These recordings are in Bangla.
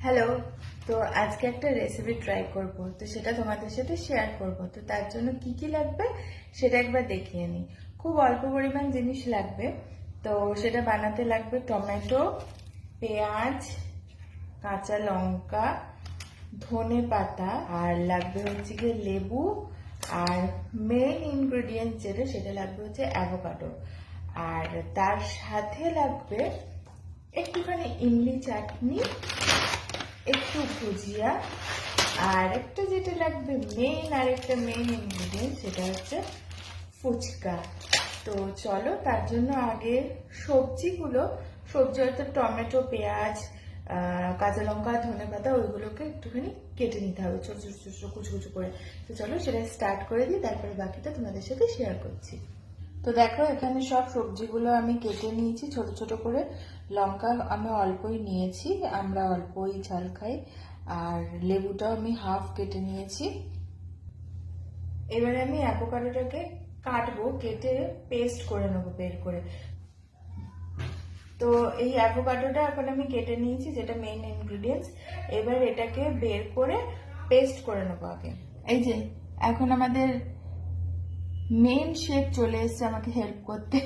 হ্যালো। তো আজকে একটা রেসিপি ট্রাই করব, তো সেটা তোমাদের সাথে শেয়ার করব। তো তার জন্য কি কি লাগবে সেটা একবার দেখিয়ে নিই। খুব অল্প পরিমাণ জিনিস লাগবে। তো সেটা বানাতে লাগবে টমেটো, পেঁয়াজ, কাঁচা লঙ্কা, ধনে পাতা, আর লাগবে হচ্ছে গিয়ে লেবু, আর মেইন ইনগ্রেডিয়েন্ট যেটা সেটা লাগবে হচ্ছে অ্যাভোকাডো। আর তার সাথে লাগবে একটুখানি ইমলি চাটনি, একটু ভুজিয়া, আর একটা যেটা লাগবে আরেকটা মেইন ইনগ্রেডিয়েন্ট সেটা হচ্ছে ফুচকা। তো চলো তার জন্য আগে সবজি অর্থাৎ টমেটো, পেঁয়াজ, কাঁচা লঙ্কা, ধনে পাতা, ওইগুলোকে একটুখানি কেটে নিতে হবে ছোট ছোট ছোট কুচু কুচু করে। তো চলো সেটা স্টার্ট করে দিই, তারপরে বাকিটা তোমাদের সাথে শেয়ার করছি। তো দেখো এখানে সব সবজিগুলো আমি কেটে নিয়েছি ছোট ছোট করে। লঙ্কা আমি অল্পই নিয়েছি, আমরা অল্পই ঝাল খাই। আর লেবুটাও আমি হাফ কেটে নিয়েছি। এবারে আমি অ্যাভোকাডোটাকে কাটবো, কেটে পেস্ট করে নেবো বের করে। তো এই অ্যাভোকাডোটা এখন আমি কেটে নিয়েছি, যেটা মেইন ইনগ্রেডিয়েন্টস। এবার এটাকে বের করে পেস্ট করে নেবো আগে। এই যে এখন আমাদের মেইন শেফ চলে এসেছে আমাকে হেল্প করতে।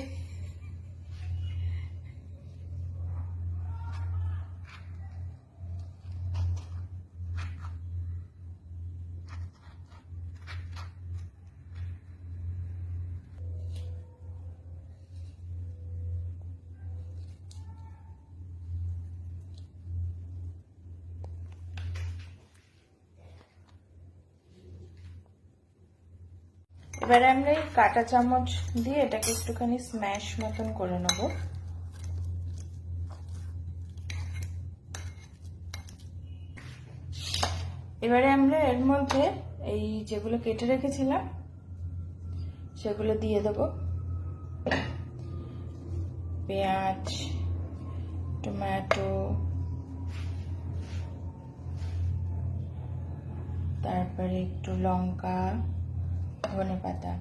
এবারে আমরা এই কাঁটা চামচ দিয়ে এটাকে একটুখানি স্ম্যাশ মতন করে নেব। এবারে আমরা এর মধ্যে এই যেগুলো কেটে রেখেছিলাম সেগুলো দিয়ে দেব। পেঁয়াজ, টমেটো, তারপরে একটু লঙ্কা, ধনে পাতা।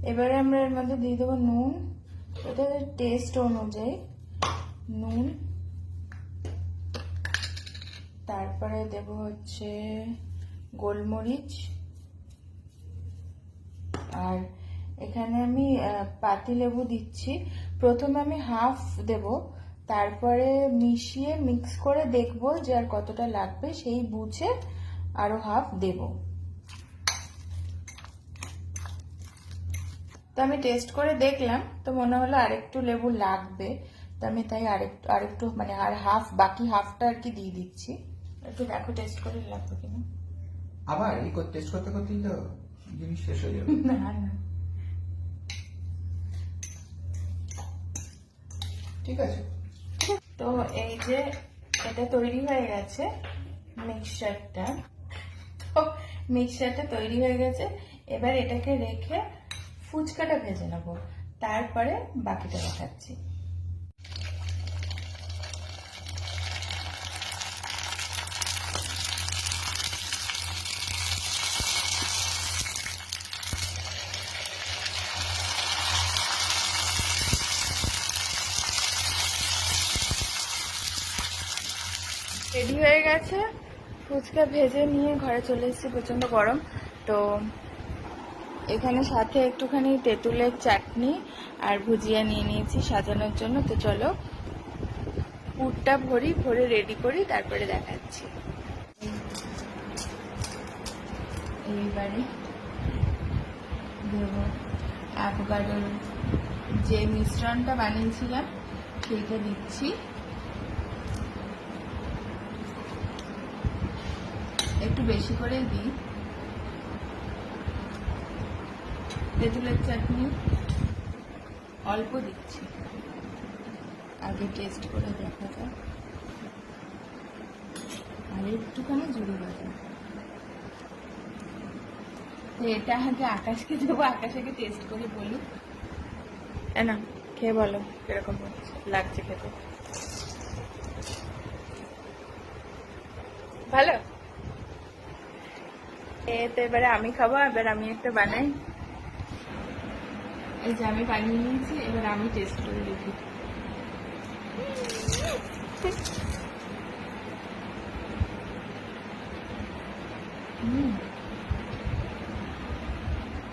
এবারে আমরা এর মধ্যে দিয়ে দেবো নুন, এটা টেস্ট অনুযায়ী নুন। তারপরে দেব হচ্ছে গোলমরিচ, আর এখানে আমি পাতিলেবু দিচ্ছি। প্রথমে আমি হাফ দেব, তারপরে মিশিয়ে মিক্স করে দেখবো যে আর কতটা লাগবে, সেই বুঝে আরো হাফ দেব। তো আমি টেস্ট করে দেখলাম, তো মনে হলো আরেকটু লেবু লাগবে, তো আমি তাই আরেকটু মানে আর বাকি হাফটা আর কি দিয়ে দিচ্ছি। একটু দেখো টেস্ট করে লাগবে কিনা। আবার এই টেস্ট করতে করতেই তো জিনিস শেষ হয়ে যাবে। না না, ঠিক আছে। তো এই যে এটা তৈরি হয়ে গেছে মিক্সচারটা। তো মিক্সচারটা তৈরি হয়ে গেছে, এবার এটাকে রেখে ফুচকাটা ভেজে নেব, তারপরে বাকিটা দেখাচ্ছি। রেডি হয়ে গেছে, ফুচকা ভেজে নিয়ে ঘরে চলে এসেছি, প্রচন্ড গরম। তো এখানে সাথে একটুখানি তেঁতুলের চাটনি আর ভুজিয়া নিয়ে নিয়েছি সাজানোর জন্য। তো চলো পুরটা ভরে রেডি করি, তারপরে দেখাচ্ছি। এইবারে দেব অ্যাভোকাডোর যে মিশ্রণটা বানিয়েছিলাম সেইটা দিচ্ছি। একটু বেশি করে দিই। তেঁতুলের চাটনি অল্প দিচ্ছি, আগে টেস্ট করে দেখা যাক। আর একটুখানি জুড়ি বাদাম। এটা আগে আকাশকে দেবো, আকাশকে টেস্ট করে বলি। না খেয়ে বলো কিরকম লাগছে খেতে। ভালো। তো এবারে আমি খাবো, এবার আমি একটা বানাই। এই যে আমি বানিয়ে নিয়েছি, এবার আমি টেস্ট করে দেখি।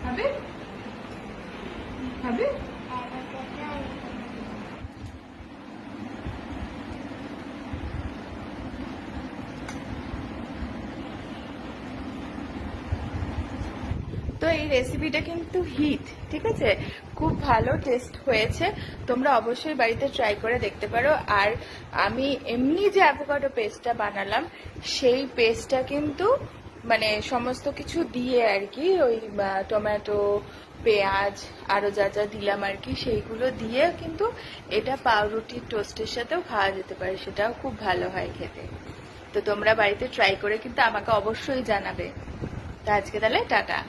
খাবে খাবে? তো এই রেসিপিটা কিন্তু হিট, ঠিক আছে, খুব ভালো টেস্ট হয়েছে। তোমরা অবশ্যই বাড়িতে ট্রাই করে দেখতে পারো। আর আমি এমনি যে অ্যাভোকাডো পেস্টটা বানালাম, সেই পেস্টটা কিন্তু মানে সমস্ত কিছু দিয়ে আর কি, ওই টমেটো, পেঁয়াজ, আরো যা যা দিলাম আর কি, সেইগুলো দিয়ে কিন্তু এটা পাউরুটির টোস্টের সাথেও খাওয়া যেতে পারে, সেটাও খুব ভালো হয় খেতে। তো তোমরা বাড়িতে ট্রাই করে কিন্তু আমাকে অবশ্যই জানাবে। তো আজকে তাহলে টাটা।